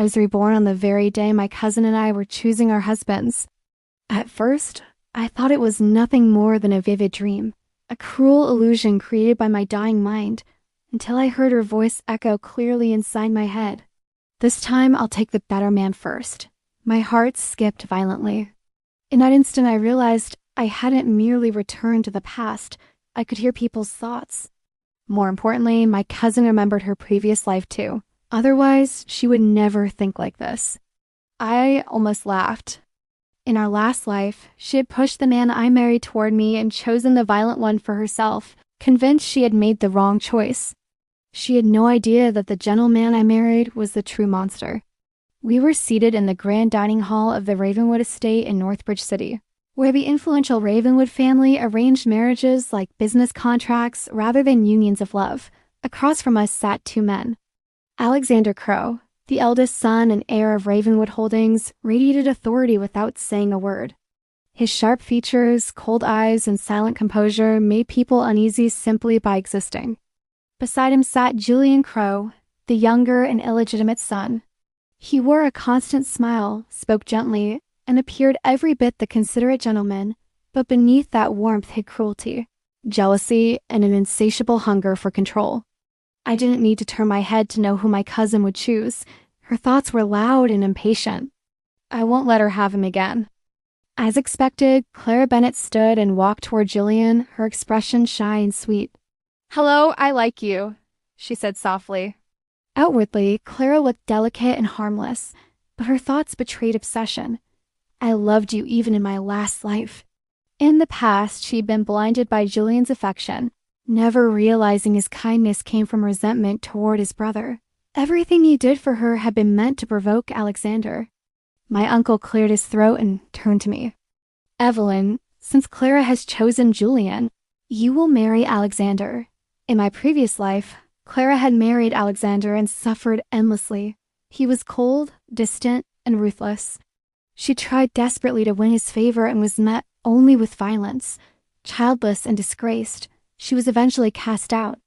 was reborn on the very day my cousin and I were choosing our husbands. At first, I thought it was nothing more than a vivid dream, a cruel illusion created by my dying mind, until I heard her voice echo clearly inside my head. This time I'll take the better man first. My heart skipped violently. In that instant I realized I hadn't merely returned to the past, I could hear people's thoughts. More importantly, my cousin remembered her previous life too. Otherwise, she would never think like this. I almost laughed. In our last life, she had pushed the man I married toward me and chosen the violent one for herself, convinced she had made the wrong choice. She had no idea that the gentle man I married was the true monster. We were seated in the grand dining hall of the Ravenwood estate in Northbridge City, where the influential Ravenwood family arranged marriages like business contracts rather than unions of love. Across from us sat two men. Alexander Crow, the eldest son and heir of Ravenwood Holdings, radiated authority without saying a word. His sharp features, cold eyes, and silent composure made people uneasy simply by existing. Beside him sat Julian Crow, the younger and illegitimate son. He wore a constant smile, spoke gently, and appeared every bit the considerate gentleman, but beneath that warmth hid cruelty, jealousy, and an insatiable hunger for control. I didn't need to turn my head to know who my cousin would choose. Her thoughts were loud and impatient. I won't let her have him again. As expected, Clara Bennett stood and walked toward Julian, her expression shy and sweet. "Hello, I like you," she said softly. Outwardly, Clara looked delicate and harmless, but her thoughts betrayed obsession. I loved you even in my last life. In the past, she'd been blinded by Julian's affection, never realizing his kindness came from resentment toward his brother. Everything he did for her had been meant to provoke Alexander. My uncle cleared his throat and turned to me. "Evelyn, since Clara has chosen Julian, you will marry Alexander. In my previous life, Clara had married Alexander and suffered endlessly. He was cold, distant, and ruthless. She tried desperately to win his favor and was met only with violence. Childless and disgraced, she was eventually cast out.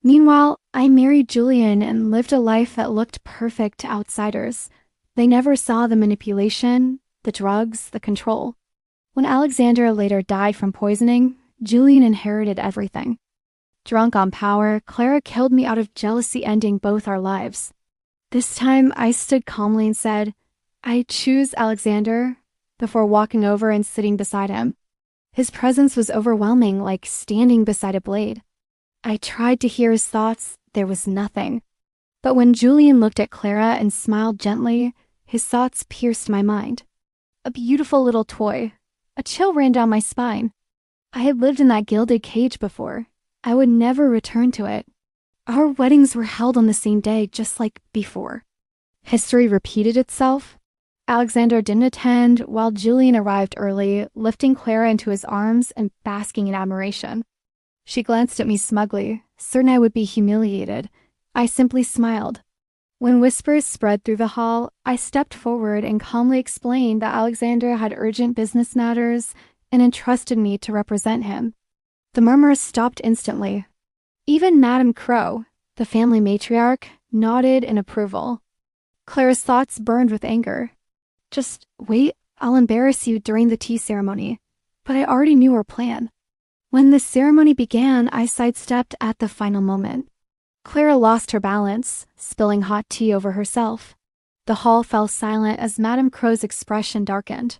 Meanwhile, I married Julian and lived a life that looked perfect to outsiders. They never saw the manipulation, the drugs, the control. When Alexander later died from poisoning, Julian inherited everything. Drunk on power, Clara killed me out of jealousy, ending both our lives. This time, I stood calmly and said, 'I choose Alexander,' before walking over and sitting beside him. His presence was overwhelming, like standing beside a blade. I tried to hear his thoughts. There was nothing. But when Julian looked at Clara and smiled gently, his thoughts pierced my mind. A beautiful little toy. A chill ran down my spine. I had lived in that gilded cage before. I would never return to it. Our weddings were held on the same day, just like before. History repeated itself. Alexander didn't attend, while Julian arrived early, lifting Clara into his arms and basking in admiration. She glanced at me smugly, certain I would be humiliated. I simply smiled. When whispers spread through the hall, I stepped forward and calmly explained that Alexander had urgent business matters and entrusted me to represent him. The murmurs stopped instantly. Even Madame Crow, the family matriarch, nodded in approval. Clara's thoughts burned with anger. "Just wait, I'll embarrass you during the tea ceremony." But I already knew her plan. When the ceremony began, I sidestepped at the final moment. Clara lost her balance, spilling hot tea over herself. The hall fell silent as Madame Crow's expression darkened.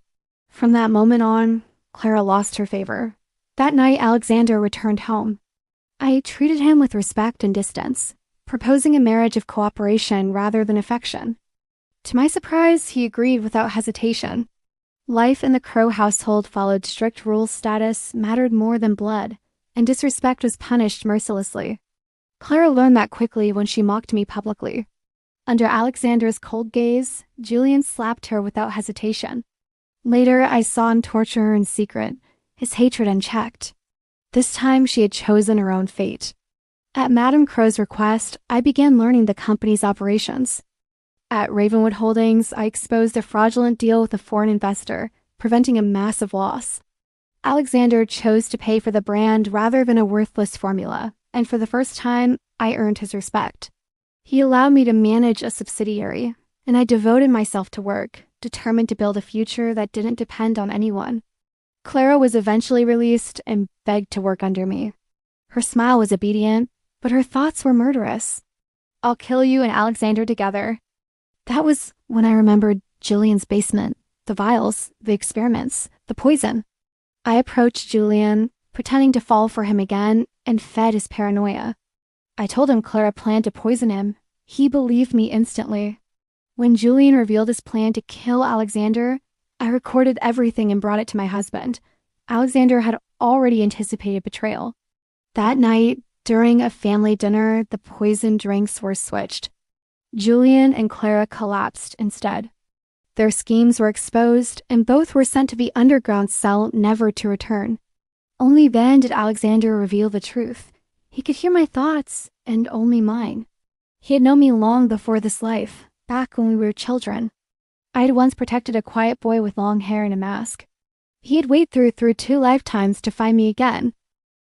From that moment on, Clara lost her favor. That night, Alexander returned home. I treated him with respect and distance, proposing a marriage of cooperation rather than affection. To my surprise, he agreed without hesitation. Life in the Crow household followed strict rules. Status mattered more than blood, and disrespect was punished mercilessly. Clara learned that quickly when she mocked me publicly. Under Alexander's cold gaze, Julian slapped her without hesitation. Later, I saw him torture her in secret, his hatred unchecked. This time, she had chosen her own fate. At Madame Crow's request, I began learning the company's operations. At Ravenwood Holdings, I exposed a fraudulent deal with a foreign investor, preventing a massive loss. Alexander chose to pay for the brand rather than a worthless formula, and for the first time, I earned his respect. He allowed me to manage a subsidiary, and I devoted myself to work, determined to build a future that didn't depend on anyone. Clara was eventually released and begged to work under me. Her smile was obedient, but her thoughts were murderous. "I'll kill you and Alexander together." That was when I remembered Julian's basement, the vials, the experiments, the poison. I approached Julian, pretending to fall for him again, and fed his paranoia. I told him Clara planned to poison him. He believed me instantly. When Julian revealed his plan to kill Alexander, I recorded everything and brought it to my husband. Alexander had already anticipated betrayal. That night, during a family dinner, the poison drinks were switched. Julian and Clara collapsed instead. Their schemes were exposed, and both were sent to the underground cell, never to return. Only then did Alexander reveal the truth. He could hear my thoughts, and only mine. He had known me long before this life, back when we were children. I had once protected a quiet boy with long hair and a mask. He had waited through 2 lifetimes to find me again.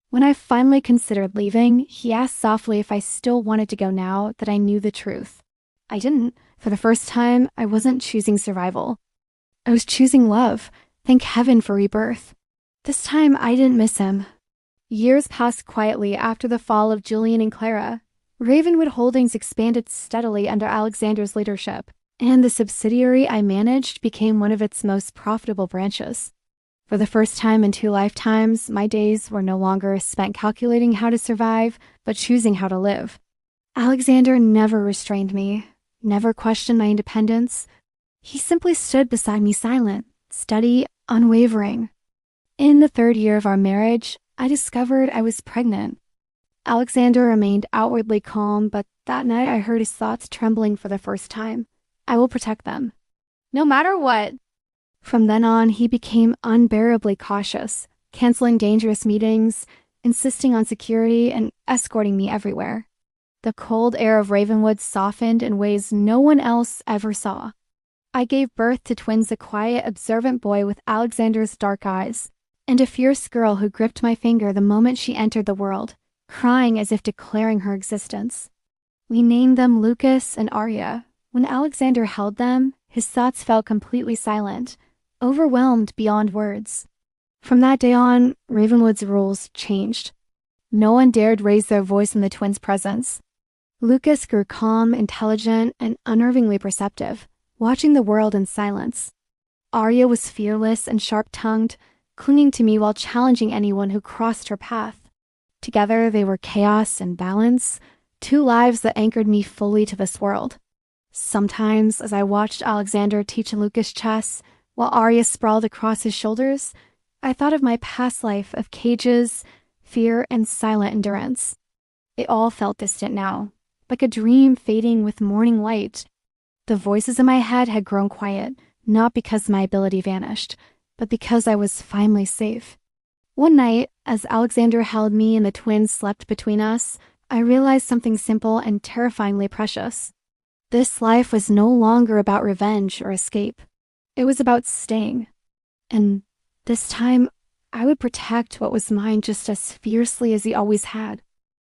When I finally considered leaving, he asked softly if I still wanted to go now that I knew the truth. I didn't. For the first time, I wasn't choosing survival. I was choosing love. Thank heaven for rebirth. This time, I didn't miss him. Years passed quietly after the fall of Julian and Clara. Ravenwood Holdings expanded steadily under Alexander's leadership, and the subsidiary I managed became one of its most profitable branches. For the first time in 2 lifetimes, my days were no longer spent calculating how to survive, but choosing how to live. Alexander never restrained me, never questioned my independence. He simply stood beside me silent, steady, unwavering. In the 3rd year of our marriage, I discovered I was pregnant. Alexander remained outwardly calm, but that night I heard his thoughts trembling for the first time. I will protect them, no matter what. From then on, he became unbearably cautious, canceling dangerous meetings, insisting on security, and escorting me everywhere. The cold air of Ravenwood softened in ways no one else ever saw. I gave birth to twins, a quiet, observant boy with Alexander's dark eyes, and a fierce girl who gripped my finger the moment she entered the world, crying as if declaring her existence. We named them Lucas and Arya. When Alexander held them, his thoughts fell completely silent, overwhelmed beyond words. From that day on, Ravenwood's rules changed. No one dared raise their voice in the twins' presence. Lucas grew calm, intelligent, and unnervingly perceptive, watching the world in silence. Arya was fearless and sharp-tongued, clinging to me while challenging anyone who crossed her path. Together, they were chaos and balance, 2 lives that anchored me fully to this world. Sometimes, as I watched Alexander teach Lucas chess, while Arya sprawled across his shoulders, I thought of my past life of cages, fear, and silent endurance. It all felt distant now, like a dream fading with morning light. The voices in my head had grown quiet, not because my ability vanished, but because I was finally safe. One night, as Alexander held me and the twins slept between us, I realized something simple and terrifyingly precious. This life was no longer about revenge or escape. It was about staying. And this time, I would protect what was mine just as fiercely as he always had.